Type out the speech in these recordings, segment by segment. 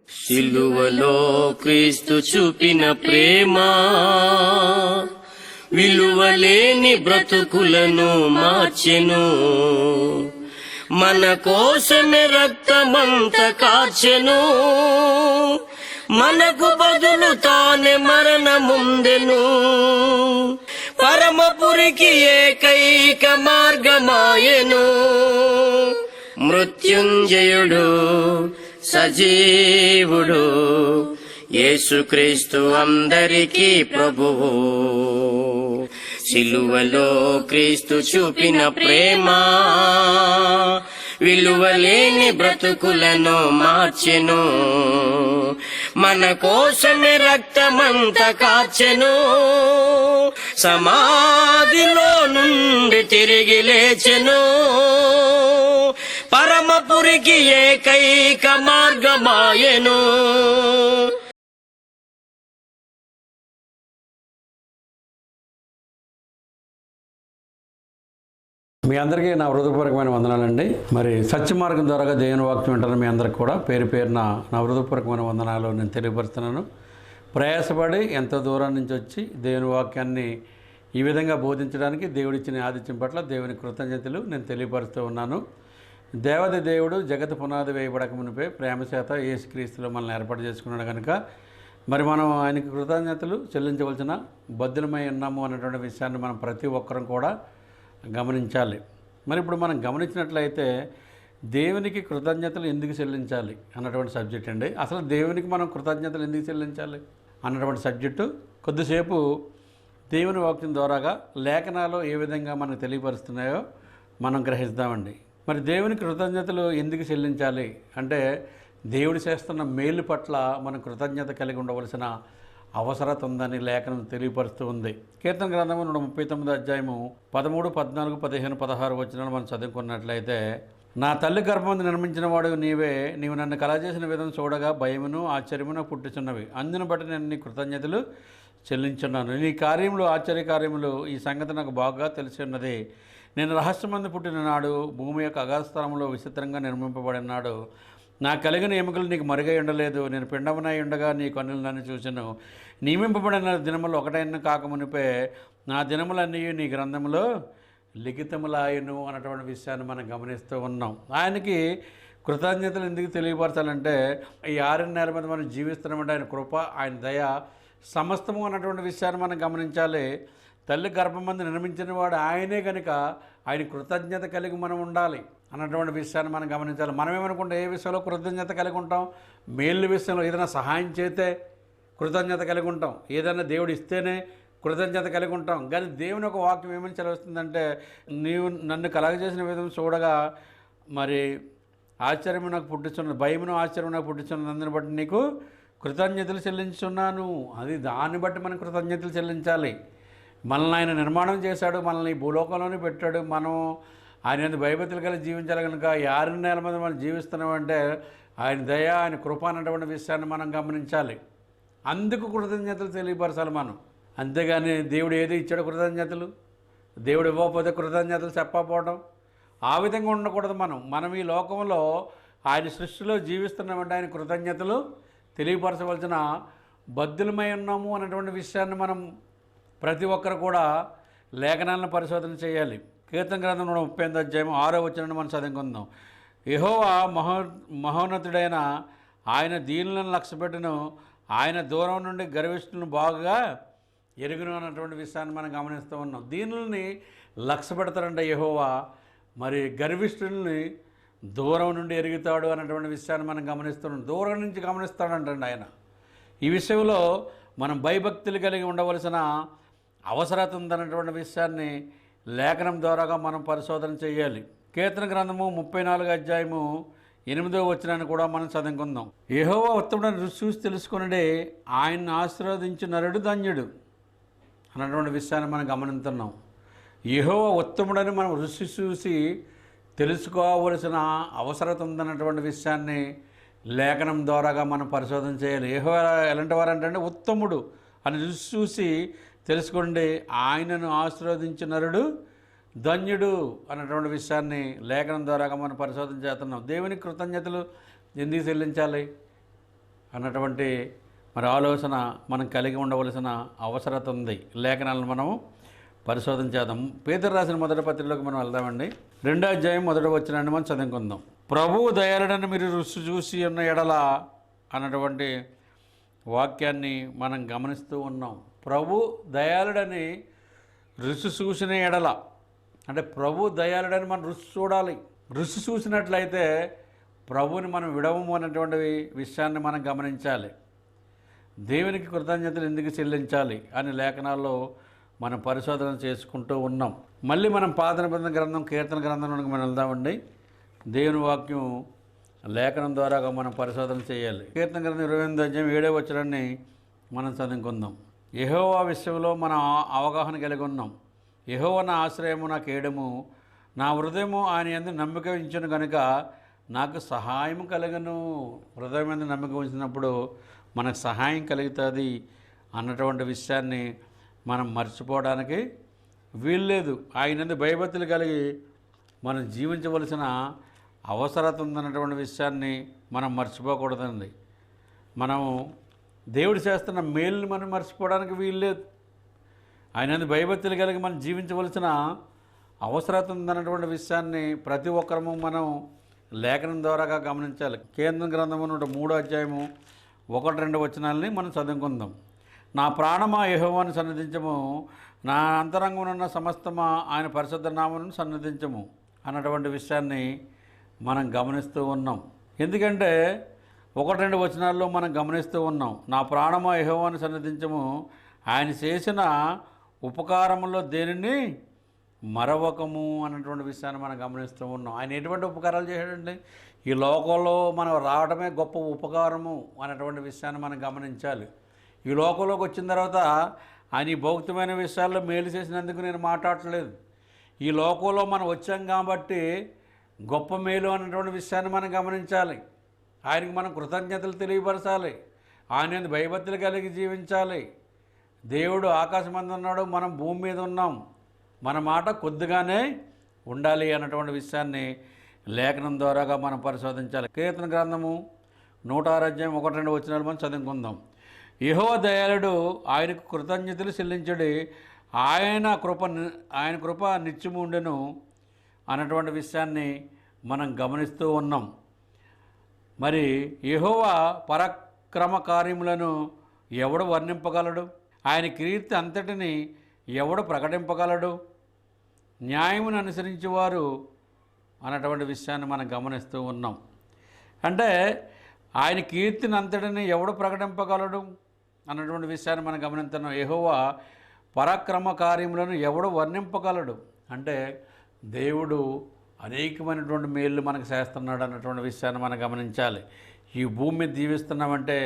సిలువలో క్రీస్తు చూపిన ప్రేమ విలువలేని బ్రతుకులను మార్చెను. మన కోసమే రక్తమంత కార్చెను. మనకు బదులు తానే మరణముందెను. పరమపురికి ఏకైక మార్గమాయెను. మృత్యుంజయుడు సజీవుడు యేసుక్రీస్తు అందరికీ ప్రభువు. సిలువలో క్రీస్తు చూపిన ప్రేమ విలువలేని బ్రతుకులను మార్చెను. మన కోసమే రక్తమంత కార్చెను. సమాధిలో నుండి తిరిగి లేచెను. పరమపురికి ఏకైక మార్గమాయెను. మీ అందరికీ నా హృదయపూర్వకమైన వందనాలండి. మరి సత్య మార్గం ద్వారా దేవుని వాక్యం వింటారు మీ అందరికి కూడా పేరు పేరున నా హృదయపూర్వకమైన వందనాలు నేను తెలియపరుస్తున్నాను. ప్రయాసపడి ఎంతో దూరం నుంచి వచ్చి దేవుని వాక్యాన్ని ఈ విధంగా బోధించడానికి దేవుడిచ్చిన ఆదిత్యం పట్ల దేవుని కృతజ్ఞతలు నేను తెలియపరుస్తూ ఉన్నాను. దేవది దేవుడు జగత్ పునాది వేయబడక మునిపే ప్రేమ చేత యేసుక్రీస్తులో మనల్ని ఏర్పాటు చేసుకున్నాడు కనుక మరి మనం ఆయనకి కృతజ్ఞతలు చెల్లించవలసిన బద్దులమై ఉన్నాము అన్నటువంటి విషయాన్ని మనం ప్రతి ఒక్కరం కూడా గమనించాలి. మరి ఇప్పుడు మనం గమనించినట్లయితే దేవునికి కృతజ్ఞతలు ఎందుకు చెల్లించాలి అన్నటువంటి సబ్జెక్ట్ అండి. అసలు దేవునికి మనం కృతజ్ఞతలు ఎందుకు చెల్లించాలి అన్నటువంటి సబ్జెక్టు కొద్దిసేపు దేవుని వాక్యం ద్వారాగా లేఖనాలు ఏ విధంగా మనకు తెలియపరుస్తున్నాయో మనం గ్రహిస్తామండి. మరి దేవునికి కృతజ్ఞతలు ఎందుకు చెల్లించాలి అంటే దేవుడు చేస్తున్న మేలు పట్ల మనం కృతజ్ఞత కలిగి ఉండవలసిన అవసరత ఉందని లేఖనం తెలియపరుస్తూ ఉంది. కీర్తన గ్రంథము 139 అధ్యాయము 13, 14, 15, 16 వచనాలు మనం చదువుకున్నట్లయితే, నా తల్లి గర్భమందు నిర్మించిన వాడు నీవే, నీవు నన్ను కలగజేసిన విధం చూడగా భయమును ఆశ్చర్యమును పుట్టుచున్నవి. అందును బట్టి నేను నీ కృతజ్ఞతలు చెల్లించున్నాను. నీ కార్యములు ఆశ్చర్యకార్యములు ఈ సంగతి నాకు బాగా తెలిసి ఉన్నది. నేను రహస్యమందు పుట్టిన నాడు భూమి యొక్క అగాధస్థలంలో విచిత్రంగా నిర్మింపబడిన నాడు నా కలిగిన ఎముకలు నీకు మరుగై ఉండలేదు. నేను పిండమునై ఉండగా నీ కన్నులు నన్ను చూచెను. నియమింపబడిన దినములు ఒకటైనా కాకమునిపే నా దినములన్నీ నీ గ్రంథములో లిఖితములాయను అన్నటువంటి విషయాన్ని మనం గమనిస్తూ ఉన్నాం. ఆయనకి కృతజ్ఞతలు ఎందుకు తెలియపరచాలంటే ఈ 6 నెలల మీద మనం జీవిస్తున్నామంటే ఆయన కృప, ఆయన దయ సమస్తము అన్నటువంటి విషయాన్ని మనం గమనించాలి. తల్లి గర్భమందు నిర్మించిన వాడు ఆయనే కనుక ఆయన కృతజ్ఞత కలిగి మనం ఉండాలి అన్నటువంటి విషయాన్ని మనం గమనించాలి. మనం ఏమనుకుంటే ఏ విషయంలో కృతజ్ఞత కలిగి ఉంటాం? మేలు విషయంలో ఏదైనా సహాయం చేస్తే కృతజ్ఞత కలిగి ఉంటాం, ఏదైనా దేవుడు ఇస్తేనే కృతజ్ఞత కలిగి ఉంటాం. కానీ దేవుని ఒక వాక్యం ఏమని చదివిస్తుందంటే, నీవు నన్ను కలగజేసిన విధం చూడగా మరి ఆశ్చర్యము నాకు పుట్టించున్నది, భయమును ఆశ్చర్యం నాకు పుట్టించున్నది, అందుని బట్టి నీకు కృతజ్ఞతలు చెల్లించున్నాను. అది దాన్ని బట్టి మనం కృతజ్ఞతలు చెల్లించాలి. మనల్ని ఆయన నిర్మాణం చేశాడు, మనల్ని ఈ భూలోకంలోనే పెట్టాడు. మనం ఆయన భయభక్తులు కలిగి జీవించాలి కనుక 6 నెలల మంది మనం జీవిస్తున్నామంటే ఆయన దయ, ఆయన కృప అన్నటువంటి విషయాన్ని మనం గమనించాలి. అందుకు కృతజ్ఞతలు తెలియపరచాలి మనం. అంతేగాని దేవుడు ఏది ఇచ్చాడో కృతజ్ఞతలు, దేవుడు ఇవ్వకపోతే కృతజ్ఞతలు చెప్పకపోవడం, ఆ విధంగా ఉండకూడదు. మనం ఈ లోకంలో ఆయన సృష్టిలో జీవిస్తున్నామంటే ఆయన కృతజ్ఞతలు తెలియపరచవలసిన బద్దులమై ఉన్నాము అన్నటువంటి విషయాన్ని మనం ప్రతి ఒక్కరు కూడా లేఖనాలను పరిశోధన చేయాలి. కీర్తన గ్రంథం 38 అధ్యాయం 6వ వచనాన్ని మనం చదువుకుందాం. యెహోవా మహోన్నతుడైన ఆయన దీనులను లక్ష్యపెట్టును, ఆయన దూరం నుండి గర్విష్ఠులను బాగా ఎరుగును అన్నటువంటి విషయాన్ని మనం గమనిస్తూ ఉన్నాం. దీనుల్ని లక్ష్య పెడతాడంట యెహోవా, మరి గర్విష్ఠుల్ని దూరం నుండి ఎరుగుతాడు అన్నటువంటి విషయాన్ని మనం గమనిస్తున్నాం. దూరం నుంచి గమనిస్తాడంటండి ఆయన. ఈ విషయంలో మనం భయభక్తులు కలిగి ఉండవలసిన అవసరత ఉందన్నటువంటి విషయాన్ని లేఖనం ద్వారాగా మనం పరిశోధన చేయాలి. కీర్తన గ్రంథము 34 అధ్యాయము 8వ వచనాన్ని కూడా మనం చదువుకుందాం. యెహోవా ఉత్తముడని రుచి చూసి తెలుసుకున్నడే ఆయన్ని ఆశీర్వదించు నరుడు ధన్యుడు అన్నటువంటి విషయాన్ని మనం గమనిస్తున్నాం. యెహోవా ఉత్తముడని మనం రుచి చూసి తెలుసుకోవలసిన అవసరత ఉందన్నటువంటి విషయాన్ని లేఖనం ద్వారాగా మనం పరిశోధన చేయాలి. యెహోవా ఎలాంటి వారంటే ఉత్తముడు అని రుచి చూసి తెలుసుకోండి, ఆయనను ఆశీర్వదించిన నరుడు ధన్యుడు అన్నటువంటి విషయాన్ని లేఖనం ద్వారాగా మనం పరిశోధన చేస్తున్నాం. దేవునికి కృతజ్ఞతలు ఎందుకు చెల్లించాలి? అన్నటువంటి మరి ఆలోచన మనం కలిగి ఉండవలసిన అవసరత ఉంది. లేఖనాలను మనం పరిశోధన చేద్దాం. పేతురు రాసిన మొదటి పత్రికలోకి మనం వెళ్దామండి. 2వ అధ్యాయం 1వ వచనాన్ని మనం చదువుకుందాం. ప్రభువు దయాళుడని మీరు రుచి చూసి ఉన్న ఎడల అన్నటువంటి వాక్యాన్ని మనం గమనిస్తూ ఉన్నాం. ప్రభు దయాళుడని రుచి చూసిన ఎడల అంటే ప్రభు దయాళుడని మనం రుచి చూడాలి. రుచి చూసినట్లయితే ప్రభువుని మనం విడవము అన్నటువంటి విషయాన్ని మనం గమనించాలి. దేవునికి కృతజ్ఞతలు ఎందుకు చెల్లించాలి అని లేఖనాల్లో మనం పరిశోధన చేసుకుంటూ ఉన్నాం. మళ్ళీ మనం పాత నిబంధన గ్రంథం కీర్తన గ్రంథంలోకి మనం వెళ్దామండి. దేవుని వాక్యం లేఖనం ద్వారా మనం పరిశోధన చేయాలి. కీర్తన గ్రంథం 28వ అధ్యాయం 7వ వచనాన్ని మనం చదువుకుందాం. యెహోవా విషయంలో మనం అవగాహన కలిగి ఉన్నాం. యెహోవా నా ఆశ్రయము, నా కేడము, నా హృదయము ఆయన యందు నమ్మిక ఉంచును కనుక నాకు సహాయం కలగను. హృదయం మీద నమ్మిక ఉంచినప్పుడు మనకు సహాయం కలుగుతుంది అన్నటువంటి విషయాన్ని మనం మర్చిపోవడానికి వీల్లేదు. ఆయన భయభక్తులు కలిగి మనం జీవించవలసిన అవసరత ఉందన్నటువంటి విషయాన్ని మనం మర్చిపోకూడదండి. మనం దేవుడు చేస్తున్న మేలుని మనం మర్చిపోవడానికి వీల్లేదు. ఆయన భయభక్తులు కలిగి మనం జీవించవలసిన అవసరత ఉందన్నటువంటి విషయాన్ని ప్రతి ఒక్కరము మనం లేఖనం ద్వారాగా గమనించాలి. కీర్తన గ్రంథము 3వ అధ్యాయము 1-2 వచనాలని మనం చదువుకుందాం. నా ప్రాణమా యెహోవాను సన్నిధించము, నా అంతరంగమునున్న సమస్తమా ఆయన పరిశుద్ధ నామమును సన్నిధించము అన్నటువంటి విషయాన్ని మనం గమనిస్తూ ఉన్నాం. ఎందుకంటే 1-2 వచనాల్లో మనం గమనిస్తూ ఉన్నాం. నా ప్రాణమా యెహోవాను సన్నిధించము, ఆయన చేసిన ఉపకారములో దేనిని మరవకము అన్నటువంటి విషయాన్ని మనం గమనిస్తూ ఉన్నాం. ఆయన ఎటువంటి ఉపకారాలు చేశాడండి? ఈ లోకంలో మనం రావడమే గొప్ప ఉపకారము అన్నటువంటి విషయాన్ని మనం గమనించాలి. ఈ లోకంలోకి వచ్చిన తర్వాత ఆయన ఈ భౌతికమైన విషయాల్లో మేలు చేసినందుకు నేను మాట్లాడట్లేదు. ఈ లోకంలో మనం వచ్చాం కాబట్టి గొప్ప మేలు అన్నటువంటి విషయాన్ని మనం గమనించాలి. ఆయనకి మనం కృతజ్ఞతలు తెలియపరచాలి. ఆయన భయభక్తులు కలిగి జీవించాలి. దేవుడు ఆకాశమందు ఉన్నాడు, మనం భూమి మీద ఉన్నాం, మన మాట కొద్దిగానే ఉండాలి అన్నటువంటి విషయాన్ని లేఖనం ద్వారాగా మనం పరిశోధించాలి. కీర్తన గ్రంథము 106వ అధ్యాయం 1-2 వచనాలు మనం చదువుకుందాం. యెహోవా దయాళుడు, ఆయనకు కృతజ్ఞతలు చెల్లించుడి, ఆయన కృప నిత్యము ఉండెను అన్నటువంటి విషయాన్ని మనం గమనిస్తూ ఉన్నాం. మరి యెహోవా పరాక్రమ కార్యములను ఎవడు వర్ణింపగలడు? ఆయన కీర్తి అంతటిని ఎవడు ప్రకటింపగలడు? న్యాయమును అనుసరించేవారు అన్నటువంటి విషయాన్ని మనం గమనిస్తూ ఉన్నాం. అంటే ఆయన కీర్తిని అంతటిని ఎవడు ప్రకటింపగలడు అన్నటువంటి విషయాన్ని మనం గమనిస్తున్నాం. యెహోవా పరాక్రమ కార్యములను ఎవడు వర్ణింపగలడు అంటే దేవుడు అనేకమైనటువంటి మేళ్ళు మనకు చేస్తున్నాడు అన్నటువంటి విషయాన్ని మనం గమనించాలి. ఈ భూమి మీద జీవిస్తున్నామంటే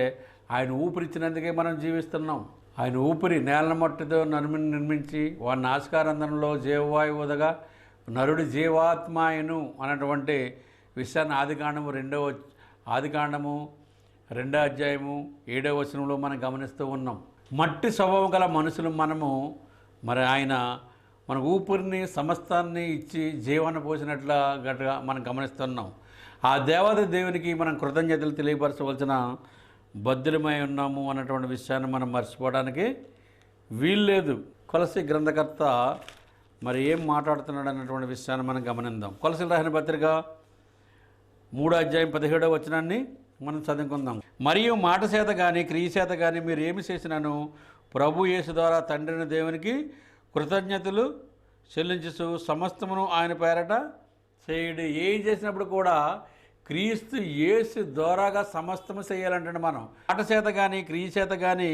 ఆయన ఊపిరిచ్చినందుకే మనం జీవిస్తున్నాం. ఆయన ఊపిరి నేల మట్టితో నిర్మించి వాడి నాసికారంధ్రంలో జీవవాయువు వదగా నరుడి జీవాత్మాయను అన్నటువంటి విషయాన్ని ఆదికాండము 2వ అధ్యాయము 7వ వచనంలో మనం గమనిస్తూ ఉన్నాం. మట్టి స్వభావం గల మనుషులు మనము. మరి ఆయన మన ఊపిరిని సమస్తాన్ని ఇచ్చి జీవాన్ని పోసినట్ల గట్టిగా మనం గమనిస్తున్నాం. ఆ దేవాది దేవునికి మనం కృతజ్ఞతలు తెలియపరచవలసిన బద్దులమై ఉన్నాము అన్నటువంటి విషయాన్ని మనం మర్చిపోవడానికి వీల్లేదు. కొలసి గ్రంథకర్త మరి ఏం మాట్లాడుతున్నాడు అన్నటువంటి విషయాన్ని మనం గమనిద్దాం. కొలసీలు రాసిన పత్రిక 3వ అధ్యాయం 17వ వచనాన్ని మనం చదువుకుందాం. మరియు మాట చేత కానీ క్రియ చేత కానీ మీరు ఏమి చేసినాను ప్రభు యేసు ద్వారా తండ్రిని దేవునికి కృతజ్ఞతలు చెల్లించు సమస్తమును ఆయన పేరట చేయుడి. ఏం చేసినప్పుడు కూడా క్రీస్తు యేసు ద్వారాగా సమస్తము చేయాలంటే మనం మాట చేత కానీ క్రియ చేత కానీ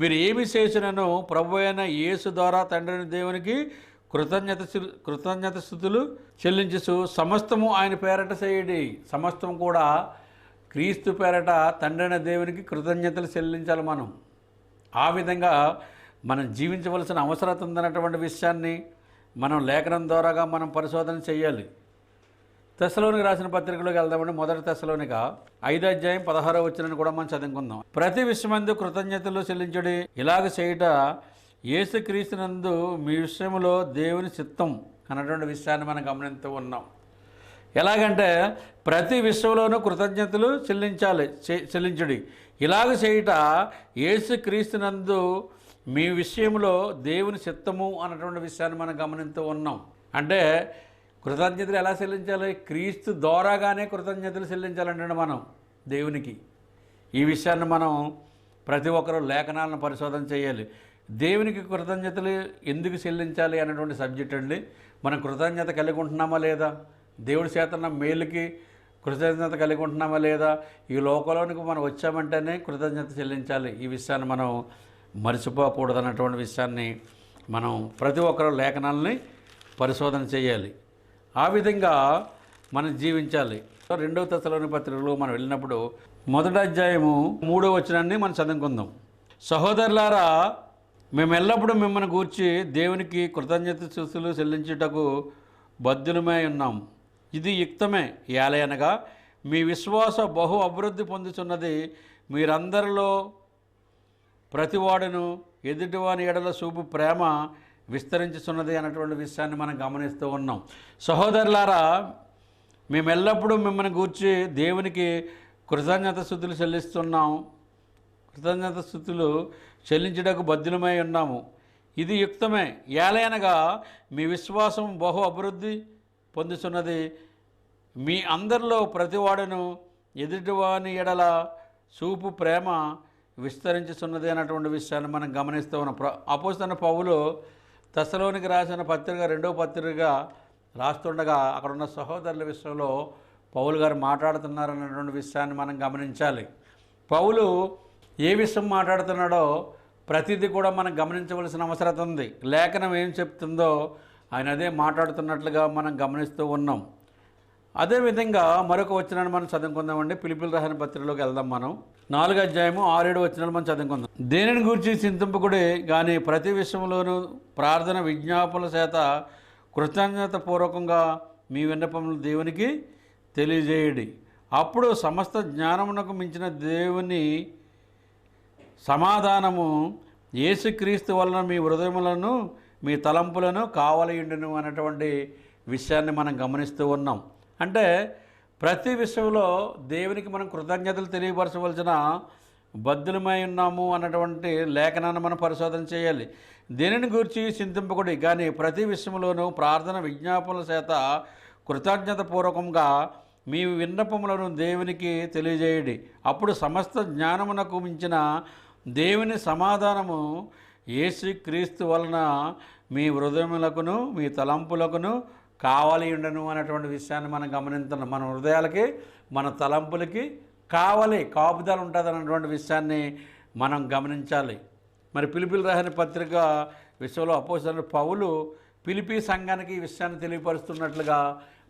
మీరు ఏమి చేసినను ప్రభు అయిన యేసు ద్వారా తండ్రిని దేవునికి కృతజ్ఞత స్తుతులు చెల్లించు సమస్తము ఆయన పేరట చేయుడి. సమస్తం కూడా క్రీస్తు పేరట తండ్రైన దేవునికి కృతజ్ఞతలు చెల్లించాలి. మనం ఆ విధంగా మనం జీవించవలసిన అవసరం ఉందన్నటువంటి విషయాన్ని మనం లేఖనం ద్వారాగా మనం పరిశోధన చేయాలి. తెస్సలోనికి రాసిన పత్రికలోకి వెళ్దామండి. 1 తెస్సలోనిక 5వ అధ్యాయం 16వ వచనాన్ని కూడా మనం చదువుకుందాం. ప్రతి విషయమందు కృతజ్ఞతలు చెల్లించుడి, ఇలాగ చేయుట యేసుక్రీస్తునందు మీ విషయంలో దేవుని చిత్తం అన్నటువంటి విషయాన్ని మనం గమనిస్తూ ఉన్నాం. ఎలాగంటే ప్రతి విషయంలోనూ కృతజ్ఞతలు చెల్లించుడి, ఇలాగ చేయుట యేసుక్రీస్తునందు మీ విషయంలో దేవుని చిత్తము అన్నటువంటి విషయాన్ని మనం గమనిస్తూ ఉన్నాం. అంటే కృతజ్ఞతలు ఎలా చెల్లించాలి? క్రీస్తు ద్వారాగానే కృతజ్ఞతలు చెల్లించాలంటే మనం దేవునికి. ఈ విషయాన్ని మనం ప్రతి ఒక్కరూ లేఖనాలను పరిశోధన చేయాలి. దేవునికి కృతజ్ఞతలు ఎందుకు చెల్లించాలి అనేటువంటి సబ్జెక్ట్ అండి. మనం కృతజ్ఞత కలిగి ఉంటున్నామా లేదా? దేవుడి చేతన మేలుకి కృతజ్ఞత కలిగి ఉంటున్నామా లేదా? ఈ లోకంలోనికి మనం వచ్చామంటేనే కృతజ్ఞత చెల్లించాలి. ఈ విషయాన్ని మనం మర్చిపోకూడదన్నటువంటి విషయాన్ని మనం ప్రతి ఒక్కరూ లేఖనాలని పరిశోధన చేయాలి. ఆ విధంగా మనం జీవించాలి. 2వ తెస్సలోనిక పత్రికలో మనం వెళ్ళినప్పుడు 1వ అధ్యాయము 3వ వచనాన్ని మనం చదువుకుందాం. సహోదరులారా, మేము ఎల్లప్పుడూ మిమ్మల్ని గూర్చి దేవునికి కృతజ్ఞత స్తుతులు చెల్లించుటకు బద్ధులమై ఉన్నాం. ఇది యుక్తమే. ఏలయనగా మీ విశ్వాస బహు అభివృద్ధి పొందుతున్నది, మీరందరిలో ప్రతివాడును ఎదుటివాని ఎడల చూపు ప్రేమ విస్తరించుతున్నది అన్నటువంటి విషయాన్ని మనం గమనిస్తూ ఉన్నాం. సహోదరులారా, మేము ఎల్లప్పుడూ మిమ్మల్ని గూర్చి దేవునికి కృతజ్ఞత స్తుతులు చెల్లిస్తున్నాం. కృతజ్ఞత స్తుతులు చెల్లించుటకు బద్ధులమై ఉన్నాము. ఇది యుక్తమే. ఏలయనగా మీ విశ్వాసం బహు అభివృద్ధి పొందుతున్నది, మీ అందరిలో ప్రతివాడును ఎదుటివాని ఎడల చూపు ప్రేమ విస్తరించుతున్నది అన్నటువంటి విషయాన్ని మనం గమనిస్తూ ఉన్నాం. అపోస్తలుడైన పౌలు తెస్సలోనికి రాసిన పత్రిక 2వ పత్రిక రాస్తుండగా అక్కడ ఉన్న సహోదరుల విషయంలో పౌలు గారు మాట్లాడుతున్నారన్నటువంటి విషయాన్ని మనం గమనించాలి. పౌలు ఏ విషయం మాట్లాడుతున్నాడో ప్రతిదీ కూడా మనం గమనించవలసిన అవసరం ఉంది. లేఖనం ఏం చెప్తుందో ఆయన అదే మాట్లాడుతున్నట్లుగా మనం గమనిస్తూ ఉన్నాం. అదేవిధంగా మరొక వచనాన్ని మనం చదువుకుందామండి. ఫిలిప్పీయులకు రాసిన పత్రికలోకి వెళ్దాం. మనం 4వ అధ్యాయము 6-7 వచనాలు మనం చదువుకుందాం. దేనిని గురించి చింతింపకుడి, కానీ ప్రతి విషయంలోనూ ప్రార్థన విజ్ఞాపనల చేత కృతజ్ఞతాపూర్వకంగా మీ విన్నపములు దేవునికి తెలియజేయడి. అప్పుడు సమస్త జ్ఞానమునకు మించిన దేవుని సమాధానము యేసుక్రీస్తు వలన మీ హృదయములను మీ తలంపులను కావలియుండును అనేటువంటి విషయాన్ని మనం గమనిస్తూ ఉన్నాం. అంటే ప్రతి విషయంలో దేవునికి మనం కృతజ్ఞతలు తెలియపరచవలసిన బద్ధులమై ఉన్నాము అన్నటువంటి లేఖనాన్ని మనం పరిశోధన చేయాలి. దేనిని గురించి చింతింపకుడి, కానీ ప్రతి విషయంలోనూ ప్రార్థన విజ్ఞాపనల చేత కృతజ్ఞతాపూర్వకంగా మీ విన్నపములను దేవునికి తెలియజేయడి. అప్పుడు సమస్త జ్ఞానమునకు మించిన దేవుని సమాధానము యేసుక్రీస్తు వలన మీ హృదయములకును మీ తలంపులకును కావాలి ఉండను అనేటువంటి విషయాన్ని మనం గమనిస్తున్నాం. మన హృదయాలకి మన తలంపులకి కాపుదల ఉంటుంది అన్నటువంటి విషయాన్ని మనం గమనించాలి. మరి ఫిలిప్పీయులకు రాసిన పత్రిక విషయంలో అపోస్తలుడైన పౌలు ఫిలిప్పీ సంఘానికి ఈ విషయాన్ని తెలియపరుస్తున్నట్లుగా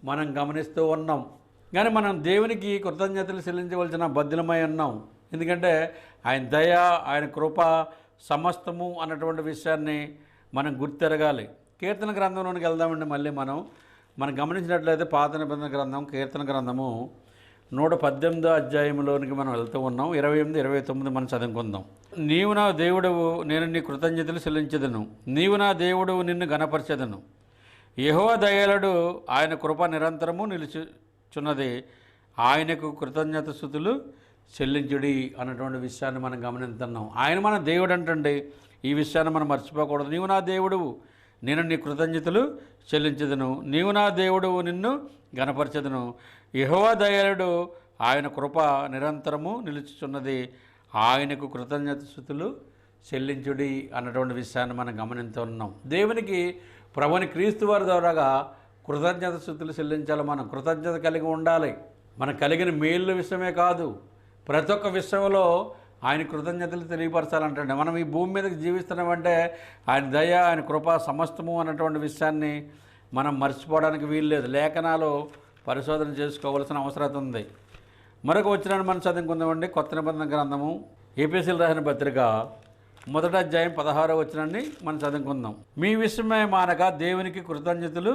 మనం గమనిస్తూ ఉన్నాం. కానీ మనం దేవునికి కృతజ్ఞతలు చెల్లించవలసిన బద్ధులమై ఉన్నాం. ఎందుకంటే ఆయన దయ, ఆయన కృప సమస్తము అన్నటువంటి విషయాన్ని మనం గుర్తెరగాలి. కీర్తన గ్రంథంలోనికి వెళ్దామండి. మళ్ళీ మనం గమనించినట్లయితే పాత నిబంధన గ్రంథం కీర్తన గ్రంథము 118వ అధ్యాయంలోనికి మనం వెళ్తూ ఉన్నాం. 28, 29 మనం చదువుకుందాం. నీవు నా దేవుడవు, నేను నీ కృతజ్ఞతలు చెల్లించెదను. నీవు నా దేవుడవు, నిన్ను గణపరచెదను. యెహోవా దయాళుడు, ఆయన కృప నిరంతరము నిలుచుచున్నది, ఆయనకు కృతజ్ఞత స్తుతులు చెల్లించుడి అన్నటువంటి విషయాన్ని మనం గమనిస్తున్నాం. ఆయన మన దేవుడు అంటండి. ఈ విషయాన్ని మనం మర్చిపోకూడదు. నీవు నా దేవుడువు, నేను నీ కృతజ్ఞతలు చెల్లించదును. నీవు నా దేవుడువు, నిన్ను గణపరచదును. యెహోవా దయాళుడు, ఆయన కృప నిరంతరము నిలుచుచున్నది, ఆయనకు కృతజ్ఞత స్తుతులు చెల్లించుడి అన్నటువంటి విషయాన్ని మనం గమనిస్తున్నాం. దేవునికి ప్రభుని క్రీస్తు వారి ద్వారాగా కృతజ్ఞత స్తుతులు చెల్లించాలి. మనం కృతజ్ఞత కలిగి ఉండాలి. మనకు కలిగిన మేలు విషయమే కాదు, ప్రతి ఒక్క విషయంలో ఆయన కృతజ్ఞతలు తెలియపరచాలంటే మనం ఈ భూమి మీదకి జీవిస్తున్నామంటే ఆయన దయ, ఆయన కృప సమస్తము అన్నటువంటి విషయాన్ని మనం మర్చిపోవడానికి వీల్లేదు. లేఖనాలు పరిశోధన చేసుకోవాల్సిన అవసరం ఉంది. మరొక వచనాన్ని మనం చదువుకుందామండి. కొత్త నిబంధన గ్రంథము ఎఫెసీయులకు రాసిన పత్రిక 1వ అధ్యాయం 16వ వచనాన్ని మనం చదువుకుందాం. మీ విషయమై మానక దేవునికి కృతజ్ఞతలు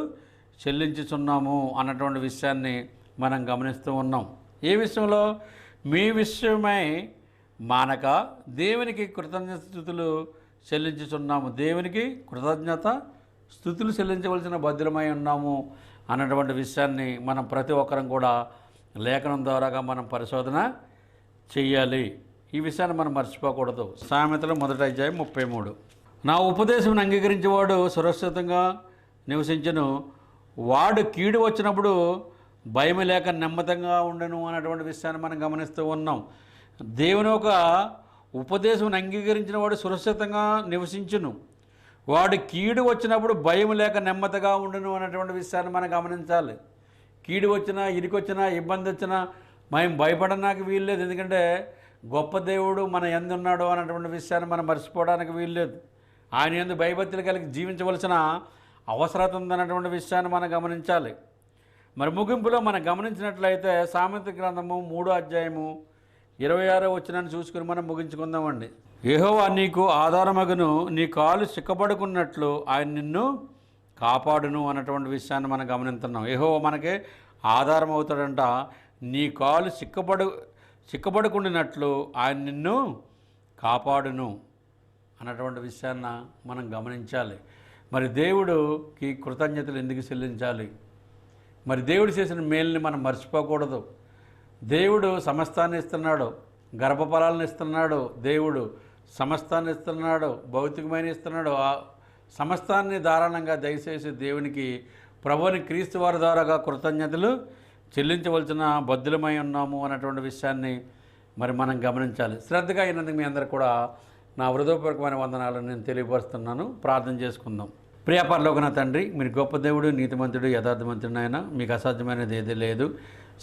చెల్లించుచున్నాము అన్నటువంటి విషయాన్ని మనం గమనిస్తూ ఉన్నాం. ఏ విషయంలో? మీ విషయమై మానక దేవునికి కృతజ్ఞత స్తుతులు చెల్లించుచున్నాము. దేవునికి కృతజ్ఞత స్తుతులు చెల్లించవలసిన బద్ధులమై ఉన్నాము అన్నటువంటి విషయాన్ని మనం ప్రతి ఒక్కరం కూడా లేఖనం ద్వారాగా మనం పరిశోధన చెయ్యాలి. ఈ విషయాన్ని మనం మర్చిపోకూడదు. సామెతలు 1:33. నా ఉపదేశం అంగీకరించేవాడు సురక్షితంగా నివసించను, వాడు కీడు వచ్చినప్పుడు భయం లేక నెమ్మదంగా ఉండను అన్నటువంటి విషయాన్ని మనం గమనిస్తూ ఉన్నాం. దేవుని ఒక ఉపదేశం అంగీకరించిన వాడు సురక్షితంగా నివసించును, వాడు కీడు వచ్చినప్పుడు భయం లేక నెమ్మదిగా ఉండును అన్నటువంటి విషయాన్ని మనం గమనించాలి. కీడు వచ్చినా, ఇరికొచ్చినా, ఇబ్బంది వచ్చినా మేము భయపడడానికి వీల్లేదు. ఎందుకంటే గొప్ప దేవుడు మన యందు ఉన్నాడు అన్నటువంటి విషయాన్ని మనం మర్చిపోవడానికి వీల్లేదు. ఆయన యందు భయభక్తులు కలిగి జీవించవలసిన అవసరత ఉందన్నటువంటి విషయాన్ని మనం గమనించాలి. మరి ముగింపులో మనం గమనించినట్లయితే సామెత గ్రంథము 3:26 వచనాన్ని చూసుకుని మనం ముగించుకుందామండి. యెహోవా నీకు ఆధారమగును, నీ కాలు చిక్కబడుకున్నట్లు ఆయన నిన్ను కాపాడును అన్నటువంటి విషయాన్ని మనం గమనిస్తున్నాం. యెహోవా మనకి ఆధారం అవుతాడంట. నీ కాలు చిక్కబడుకున్నట్లు ఆయన నిన్ను కాపాడును అన్నటువంటి విషయాన్ని మనం గమనించాలి. మరి దేవుడికి కృతజ్ఞతలు ఎందుకు చెల్లించాలి? మరి దేవుడు చేసిన మేలుని మనం మర్చిపోకూడదు. దేవుడు సమస్తాన్ని ఇస్తున్నాడు, గర్భఫలాలను ఇస్తున్నాడు, దేవుడు సమస్తాన్ని ఇస్తున్నాడు, భౌతికమైన ఇస్తున్నాడు. ఆ సమస్తాన్ని ధారాళంగా దయచేసి దేవునికి ప్రభువుని క్రీస్తు వారి ద్వారాగా కృతజ్ఞతలు చెల్లించవలసిన బద్ధులమై ఉన్నాము అన్నటువంటి విషయాన్ని మరి మనం గమనించాలి. శ్రద్ధగా అయినందుకు మీ అందరూ కూడా నా హృదయపూర్వకమైన వందనాలను నేను తెలియపరుస్తున్నాను. ప్రార్థన చేసుకుందాం. ప్రియ పరలోకన తండ్రి, మీరు గొప్ప దేవుడు, నీతిమంతుడు, యథార్థమంతుడు అయినా మీకు అసాధ్యమైనది ఏదీ లేదు.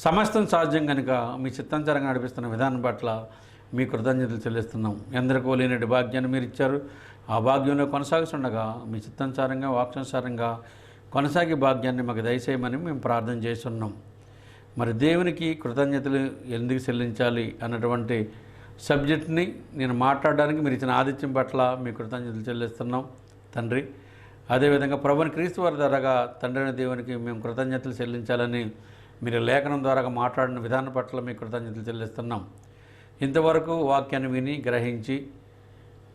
సమస్తం సాధ్యం కనుక మీ చిత్తానుసారంగా నడిపిస్తున్న విధానం పట్ల మీ కృతజ్ఞతలు చెల్లిస్తున్నాం. ఎందరికో లేనటి భాగ్యాన్ని మీరు ఇచ్చారు. ఆ భాగ్యంలో కొనసాగుతుండగా మీ చిత్తానుసారంగా, వాక్యానుసారంగా కొనసాగే భాగ్యాన్ని మాకు దయచేయమని మేము ప్రార్థన చేస్తున్నాం. మరి దేవునికి కృతజ్ఞతలు ఎందుకు చెల్లించాలి అన్నటువంటి సబ్జెక్ట్ని నేను మాట్లాడడానికి మీరు ఇచ్చిన ఆతిథ్యం పట్ల మీ కృతజ్ఞతలు చెల్లిస్తున్నాం తండ్రి. అదేవిధంగా ప్రభువుని క్రీస్తు వారి ద్వారాగా తండ్రి అయిన దేవునికి మేము కృతజ్ఞతలు చెల్లించాలని మీరు లేఖనం ద్వారా మాట్లాడిన విధానం పట్ల మీ కృతజ్ఞతలు చెల్లిస్తున్నాం. ఇంతవరకు వాక్యాన్ని విని గ్రహించి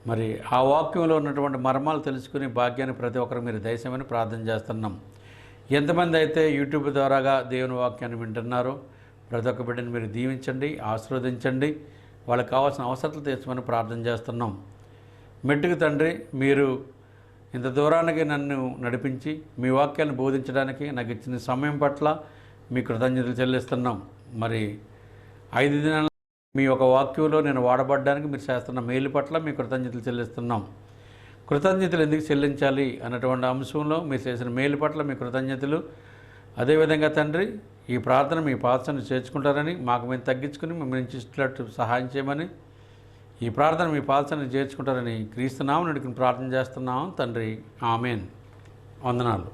మరి ఆ వాక్యంలో ఉన్నటువంటి మర్మాలు తెలుసుకుని భాగ్యాన్ని ప్రతి ఒక్కరు మీరు దయచేయమని ప్రార్థన చేస్తున్నాం. ఎంతమంది అయితే యూట్యూబ్ ద్వారాగా దేవుని వాక్యాన్ని వింటున్నారో ప్రతి ఒక్క బిడ్డని మీరు దీవించండి, ఆశీర్వదించండి, వాళ్ళకి కావాల్సిన అవసరాలు తీర్చమని ప్రార్థన చేస్తున్నాం. మెట్టుకు తండ్రి, మీరు ఇంత దూరానికి నన్ను నడిపించి మీ వాక్యాన్ని బోధించడానికి నాకు ఇచ్చిన సమయం పట్ల మీ కృతజ్ఞతలు చెల్లిస్తున్నాం. మరి 5 దినాల మీ ఒక వాక్యంలో నేను వాడబడ్డానికి మీరు చేస్తున్న మేలు పట్ల మీ కృతజ్ఞతలు చెల్లిస్తున్నాం. కృతజ్ఞతలు ఎందుకు చెల్లించాలి అన్నటువంటి అంశంలో మీరు చేసిన మేలు పట్ల మీ కృతజ్ఞతలు. అదేవిధంగా తండ్రి, ఈ ప్రార్థన మీ పాత్రను చేర్చుకుంటారని, మాకు మేము తగ్గించుకుని మిమ్మల్ని ఇష్టట్టు సహాయం చేయమని, ఈ ప్రార్థన మీ పాత్రను చేర్చుకుంటారని క్రీస్తు నామమున ప్రార్థన చేస్తున్నాం తండ్రి. ఆమేన్. వందనాలు.